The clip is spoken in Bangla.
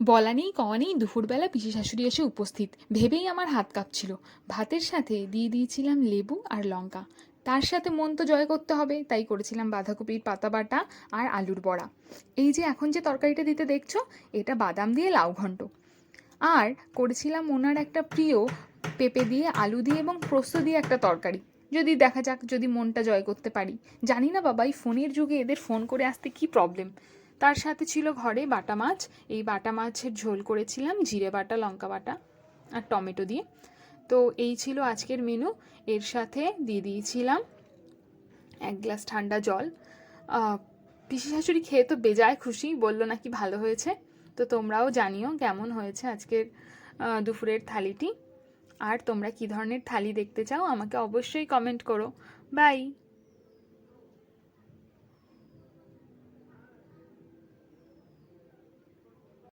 বলা নেই কওয়া নেই দুপুরবেলা পিসি শাশুড়ি এসে উপস্থিত, ভেবেই আমার হাত কাঁপছিল। ভাতের সাথে দিয়ে দিয়েছিলাম লেবু আর লঙ্কা। তার সাথে মন তো জয় করতে হবে, তাই করেছিলাম বাঁধাকপির পাতা বাটা আর আলুর বড়া। এই যে এখন যে তরকারিটা দিতে দেখছো, এটা বাদাম দিয়ে লাউ ঘন্ট। আর করেছিলাম ওনার একটা প্রিয় পেঁপে দিয়ে আলু দিয়ে এবং পোস্ত দিয়ে একটা তরকারি। যদি দেখা যাক, যদি মনটা জয় করতে পারি। জানি না বাবা, এই ফোনের যুগে এদের ফোন করে আসতে কি প্রবলেম। তার সাথে ছিল ঘরে বাটা মাছ। এই বাটা মাছের ঝোল করেছিলাম জিরে বাটা, লঙ্কা বাটা আর টমেটো দিয়ে। তো এই ছিল আজকের মেনু। এর সাথে দিয়ে দিয়েছিলাম 1 গ্লাস ঠান্ডা জল। পিসি শাশুড়ি খেয়ে তো বেজায় খুশি, বললো নাকি ভালো হয়েছে। তো তোমরাও জানিও কেমন হয়েছে আজকের দুপুরের থালিটি। আর তোমরা কী ধরনের থালি দেখতে চাও আমাকে অবশ্যই কমেন্ট করো। বাই।